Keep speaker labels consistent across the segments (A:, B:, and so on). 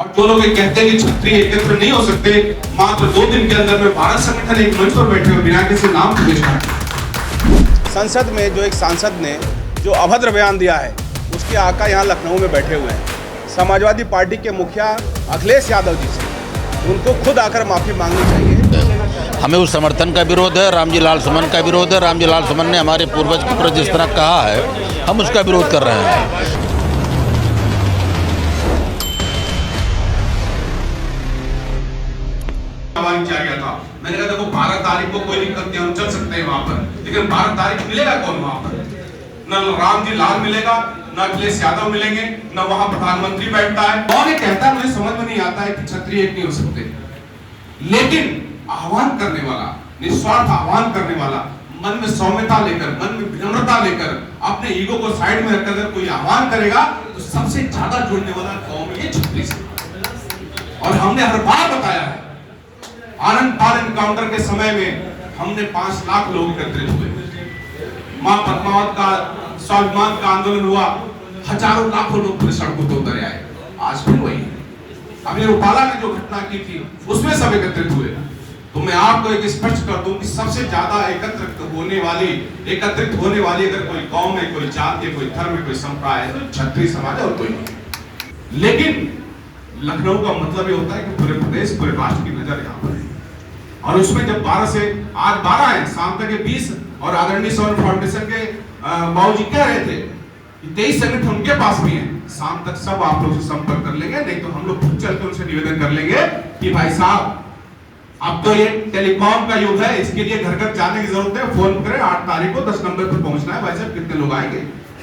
A: और जो लोग ये कहते हैं कि क्षत्रिय एकत्र नहीं हो सकते, मात्र 2 दिन के अंदर में भारत संगठन एक मंच पर बैठे हुए बिना किसी नाम के
B: संसद में जो एक सांसद ने जो अभद्र बयान दिया है, उसके आका यहाँ लखनऊ में बैठे हुए हैं। समाजवादी पार्टी के मुखिया अखिलेश यादव जी से उनको खुद आकर माफी मांगनी चाहिए।
C: हमें उस समर्थन का विरोध है, रामजी लाल सुमन का विरोध है। रामजी लाल सुमन ने हमारे पूर्वज के ऊपर जिस तरह कहा है, हम उसका विरोध कर रहे हैं।
A: किया गया था, मैंने कहा देखो 12 तारीख को कोई दिक्कत नहीं, हम चल सकते हैं वहां पर, लेकिन 12 तारीख मिलेगा कौन वहां पर? न रामजी लाल मिलेगा, न अखिलेश यादव मिलेंगे, न वहां प्रधानमंत्री बैठता है। कौन ये कहता है, मुझे समझ में नहीं आता है कि क्षत्रिय एक नहीं हो सकते, लेकिन आह्वान करने वाला, निस्वार्थ आह्वान करने वाला, मन में सौम्यता लेकर, मन में विनम्रता लेकर, अपने ईगो को साइड में रखकर अगर कोई आह्वान करेगा तो सबसे ज्यादा जुड़ने वाला कौम ये क्षत्रिय समाज। और हमने हर बार बताया है, आनंद पाल एनकाउंटर के समय में हमने 5 लाख लोग एकत्रित हुए, मां पद्मावत का स्वाभिमान का आंदोलन हुआ, हजारों लाखों लोग पूरी सड़कों पर उतर आए। आज फिर वही है। अभी रूपाला ने जो घटना की थी उसमें सब एकत्रित हुए। तो मैं आपको एक स्पष्ट कर दूं कि सबसे ज्यादा एकत्रित होने वाली अगर कोई कौम है, कोई जाति है, कोई धर्म है, कोई संप्रदाय है, तो क्षत्रिय समाज है और कोई नहीं। लेकिन लखनऊ का मतलब ये होता है कि पूरे प्रदेश, पूरे राष्ट्र की नजर यहाँ पर है। और उसमें जब 12 से आज 12 है, शाम तक 20 और आदरणीय सौर फाउंडेशन के बाबूजी कह रहे थे कि 23 संगठन उनके पास भी हैं। शाम तक सब आप लोग से संपर्क कर लेंगे, नहीं तो हम लोग खुद चल के उनसे निवेदन कर लेंगे कि भाई साहब अब तो ये टेलीकॉम का युग है, इसके लिए घर घर जाने की जरूरत है, फोन करें 8 तारीख को 10 नंबर पर पहुंचना है। भाई साहब कितने लोग आएंगे?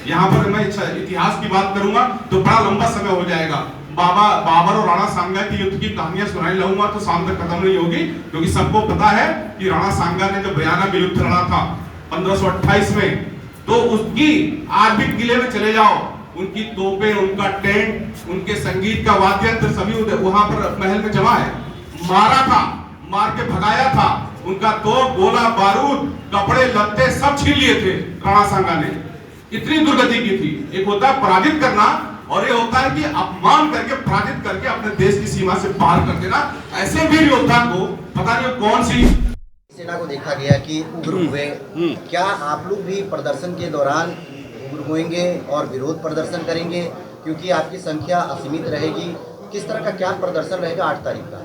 A: यहाँ पर मैं इतिहास की बात करूंगा तो बड़ा लंबा समय हो जाएगा। बाबर और राणा सांगा की युद्ध की कहानियां सुनाई लगूंगा तो शाम तक खत्म नहीं होगी, क्योंकि सबको पता है कि राणा सांगा ने जब बयाना में युद्ध लड़ा था 1528 में, तो उसकी आज भी किले में चले जाओ, उनकी तोपें, उनका टेंट, उनके संगीत का वाद्य यंत्र सभी वहां पर महल में जमा है। मारा था, मार के भगाया था, उनका तोप, गोला, बारूद, कपड़े लत्ते सब छीन लिए थे राणा सांगा ने। इतनी दुर्गति की थी। एक होता है पराजित करना और ये होता है कि अपमान करके, पराजित करके अपने देश की सीमा से पार कर देना। ऐसे वीर योद्धा को पता नहीं कौन सी
D: सेना को देखा गया कि उग्र हुए, क्या आप लोग भी प्रदर्शन के दौरान उग्र होंगे और विरोध प्रदर्शन करेंगे? क्योंकि आपकी संख्या असीमित रहेगी। किस तरह का क्या प्रदर्शन रहेगा 8 तारीख का?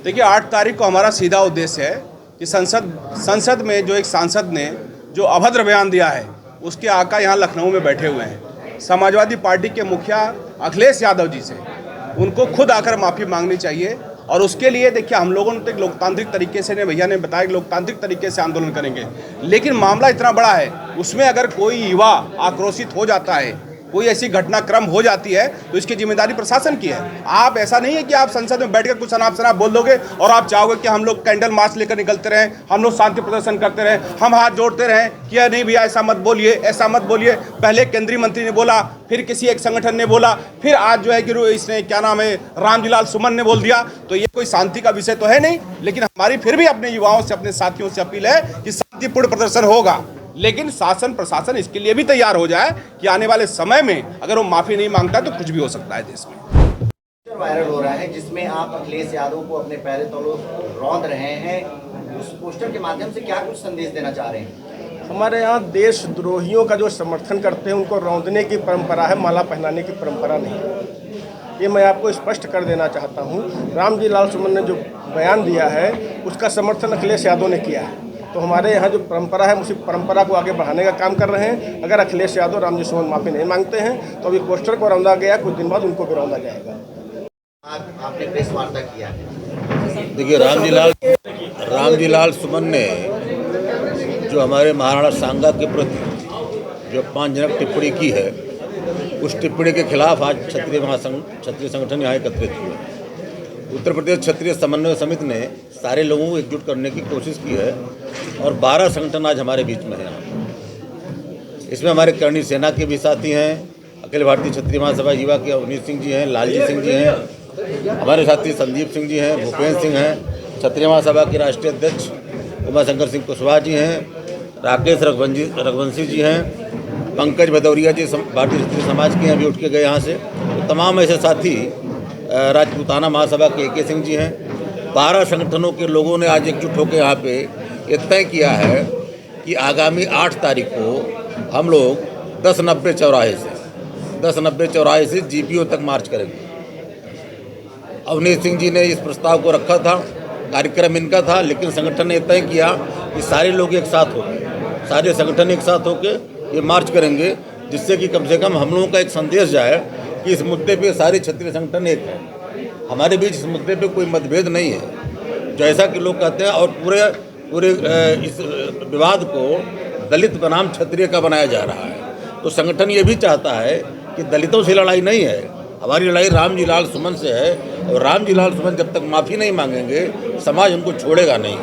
B: देखिए, 8 तारीख को हमारा सीधा उद्देश्य है कि संसद में जो एक सांसद ने जो अभद्र बयान दिया है, उसके आका यहाँ लखनऊ में बैठे हुए हैं। समाजवादी पार्टी के मुखिया अखिलेश यादव जी से उनको खुद आकर माफ़ी मांगनी चाहिए। और उसके लिए देखिए, हम लोगों ने तो एक लोकतांत्रिक तरीके से, भैया ने बताया कि लोकतांत्रिक तरीके से आंदोलन करेंगे, लेकिन मामला इतना बड़ा है, उसमें अगर कोई युवा आक्रोशित हो जाता है, कोई ऐसी घटनाक्रम हो जाती है, तो इसकी जिम्मेदारी प्रशासन की है। आप ऐसा नहीं है कि आप संसद में बैठकर कुछ अनाप शनाप बोल दोगे और आप चाहोगे कि हम लोग कैंडल मार्च लेकर निकलते रहें, हम लोग शांति प्रदर्शन करते रहें, हम हाथ जोड़ते रहें कि नहीं भैया ऐसा मत बोलिए, ऐसा मत बोलिए। पहले केंद्रीय मंत्री ने बोला, फिर किसी एक संगठन ने बोला, फिर आज जो है कि इसने क्या नाम है, रामजी लाल सुमन ने बोल दिया। तो ये कोई शांति का विषय तो है नहीं, लेकिन हमारी फिर भी अपने युवाओं से, अपने साथियों से अपील है कि शांतिपूर्ण प्रदर्शन होगा, लेकिन शासन प्रशासन इसके लिए भी तैयार हो जाए कि आने वाले समय में अगर वो माफी नहीं मांगता तो कुछ भी हो सकता है देश में।
D: वायरल हो रहा है जिसमें आप अखिलेश यादव को अपने पैरे तले रौंद रहे हैं, उस पोस्टर के माध्यम से क्या कुछ संदेश देना चाह रहे हैं?
E: हमारे यहाँ देशद्रोहियों का जो समर्थन करते हैं उनको रौंदने की परंपरा है, माला पहनाने की परंपरा नहीं। ये मैं आपको स्पष्ट कर देना चाहता हूँ। रामजी लाल सुमन ने जो बयान दिया है उसका समर्थन अखिलेश यादव ने किया है। तो हमारे यहाँ जो परंपरा है, उसी परंपरा को आगे बढ़ाने का काम कर रहे हैं। अगर अखिलेश यादव रामजी सुमन माफी नहीं मांगते हैं तो अभी पोस्टर को रौंदा गया, कुछ दिन बाद उनको भी रौंदा जाएगा।
D: आपने प्रेस वार्ता किया है।
C: देखिए, रामजी लाल सुमन ने जो हमारे महाराणा सांगा के प्रति जो अपमानजनक टिप्पणी की है, उस टिप्पणी के खिलाफ आज क्षत्रिय महासंघ, क्षत्रिय संगठन यहाँ एकत्रित हुए। उत्तर प्रदेश क्षत्रिय समन्वय समिति ने सारे लोगों को एकजुट करने की कोशिश की है और 12 संगठन आज हमारे बीच में हैं। इसमें हमारे करणी सेना के भी साथी हैं, अखिल भारतीय क्षत्रिय महासभा युवा के अवनीश सिंह जी हैं, लालजी सिंह जी हैं, हमारे साथी संदीप सिंह जी हैं, भूपेंद्र सिंह हैं, क्षत्रिय महासभा के राष्ट्रीय अध्यक्ष उमाशंकर सिंह कुशवाहा जी हैं, राकेश रघुवंशी जी हैं, पंकज भदौरिया जी भारतीय क्षत्रिय समाज के यहाँ भी उठ के गए यहाँ से। तो तमाम ऐसे साथी राजपूताना महासभा के AK सिंह जी हैं। 12 संगठनों के लोगों ने आज एकजुट होकर यहाँ पे ये तय किया है कि आगामी 8 तारीख को हम लोग 1090 चौराहे से GPO तक मार्च करेंगे। अवनीश सिंह जी ने इस प्रस्ताव को रखा था, कार्यक्रम इनका था, लेकिन संगठन ने तय किया कि सारे लोग एक साथ होकर, सारे संगठन एक साथ होकर ये मार्च करेंगे, जिससे कि कम से कम हम लोगों का एक संदेश जाए कि इस मुद्दे पे सारे क्षेत्रीय संगठन एक हैं। हमारे बीच इस मुद्दे पे कोई मतभेद नहीं है, जैसा कि लोग कहते हैं। और पूरे इस विवाद को दलित बनाम क्षत्रिय का बनाया जा रहा है। तो संगठन ये भी चाहता है कि दलितों से लड़ाई नहीं है, हमारी लड़ाई रामजी लाल सुमन से है। और रामजी लाल सुमन जब तक माफ़ी नहीं मांगेंगे, समाज उनको छोड़ेगा नहीं,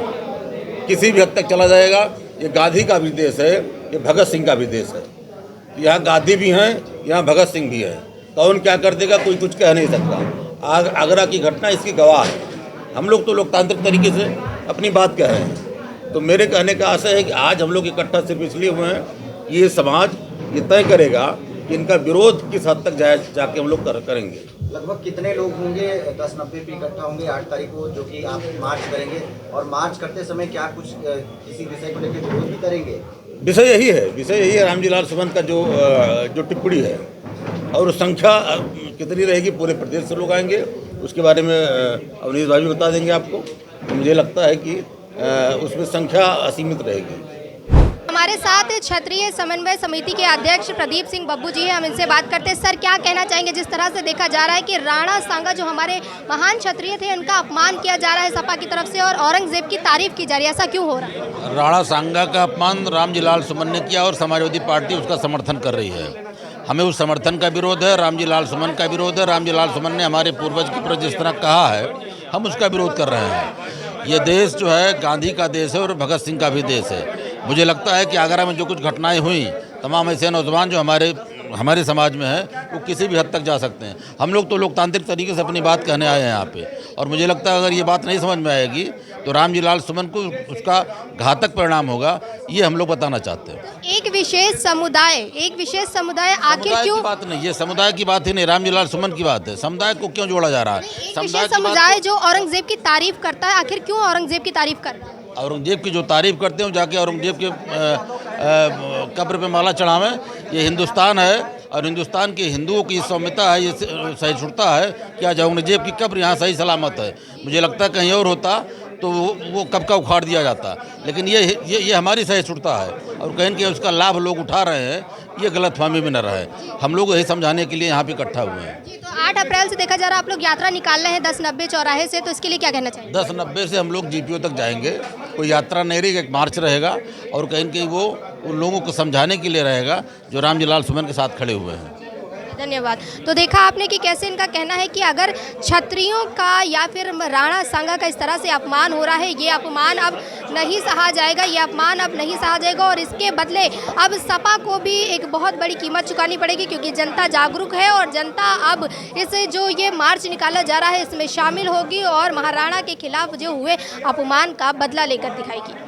C: किसी भी हद तक चला जाएगा। ये गांधी का भी देश है, ये भगत सिंह का भी देश है। यहाँ गांधी भी हैं, यहाँ भगत सिंह भी है। कौन क्या कर देगा कोई कुछ कह नहीं सकता। आगरा की घटना इसकी गवाह है। हम लोग तो लोकतांत्रिक तरीके से अपनी बात कह रहे हैं। तो मेरे कहने का आशय है कि आज हम लोग इकट्ठा सिर्फ इसलिए हुए हैं, ये समाज ये तय करेगा कि इनका विरोध किस हद तक जाके हम लोग करेंगे।
D: लगभग कितने लोग होंगे 1090 पे इकट्ठा होंगे 8 तारीख को, जो कि आप मार्च करेंगे? और मार्च करते समय क्या कुछ किसी विषय को लेकर विरोध भी करेंगे?
C: विषय यही है रामजी लाल सुमन का जो टिप्पणी है। और संख्या कितनी रहेगी, पूरे प्रदेश से लोग आएंगे, उसके बारे में अवनीश भाई भी बता देंगे आपको। तो मुझे लगता है कि उसमें संख्या असीमित रहेगी।
F: हमारे साथ क्षत्रिय समन्वय समिति के अध्यक्ष प्रदीप सिंह बब्बू जी हैं, हम इनसे बात करते हैं। सर, क्या कहना चाहेंगे, जिस तरह से देखा जा रहा है कि राणा सांगा जो हमारे महान क्षत्रिय थे, उनका अपमान किया जा रहा है सपा की तरफ से और औरंगजेब की तारीफ की जा रही है, ऐसा क्यों हो रहा है?
G: राणा सांगा का अपमान रामजी लाल सुमन ने किया और समाजवादी पार्टी उसका समर्थन कर रही है। हमें उस समर्थन का विरोध है, रामजी लाल सुमन का विरोध है। रामजी लाल सुमन ने हमारे पूर्वज के प्रति जिस तरह कहा है, हम उसका विरोध कर रहे हैं। ये देश जो है गांधी का देश है और भगत सिंह का भी देश है। मुझे लगता है कि आगरा में जो कुछ घटनाएं हुई, तमाम ऐसे नौजवान जो हमारे समाज में है, वो किसी भी हद तक जा सकते हैं। हम लोग तो लोकतांत्रिक तरीके से अपनी बात कहने आए हैं यहाँ पे। और मुझे लगता है अगर ये बात नहीं समझ में आएगी तो रामजी लाल सुमन को उसका घातक परिणाम होगा, ये हम लोग बताना चाहते हैं।
F: एक विशेष समुदाय आखिर क्यों?
G: की बात नहीं, ये समुदाय की बात ही नहीं, रामजी लाल सुमन की बात है। समुदाय को क्यों जोड़ा जा रहा है?
F: विशेष समुदाय जो औरंगजेब की तारीफ करता है, आखिर क्यों औरंगजेब की तारीफ कर रहा है?
G: औरंगजेब की जो तारीफ करते हैं, जाके औरंगजेब के कब्र पे माला चढ़ावें। ये हिंदुस्तान है और हिंदुस्तान के हिंदुओं की सौम्यता है, ये सहिष्णुता है कि आज औरंगजेब की कब्र यहाँ सही सलामत है। मुझे लगता है कहीं और होता तो वो कब का उखाड़ दिया जाता। लेकिन ये हमारी सहिष्णुता है और कहीं कि उसका लाभ लोग उठा रहे हैं, ये गलतफहमी में न रहे। हम लोग यही समझाने के लिए यहाँ पे इकट्ठा हुए हैं।
F: जी, तो 8 अप्रैल से देखा जा रहा है आप लोग यात्रा निकाल रहे हैं 1090 चौराहे से, तो इसके लिए क्या कहना चाहिए?
G: 1090 से हम लोग GPO तक जाएंगे। कोई यात्रा नहीं रहेगी, एक मार्च रहेगा और कहीं कि वो उन लोगों को समझाने के लिए रहेगा जो रामजी लाल सुमन के साथ खड़े हुए हैं।
F: धन्यवाद। तो देखा आपने कि कैसे इनका कहना है कि अगर क्षत्रियों का या फिर राणा सांगा का इस तरह से अपमान हो रहा है, ये अपमान अब नहीं सहा जाएगा, और इसके बदले अब सपा को भी एक बहुत बड़ी कीमत चुकानी पड़ेगी, क्योंकि जनता जागरूक है और जनता अब इस जो ये मार्च निकाला जा रहा है इसमें शामिल होगी और महाराणा के खिलाफ जो हुए अपमान का बदला लेकर दिखाएगी।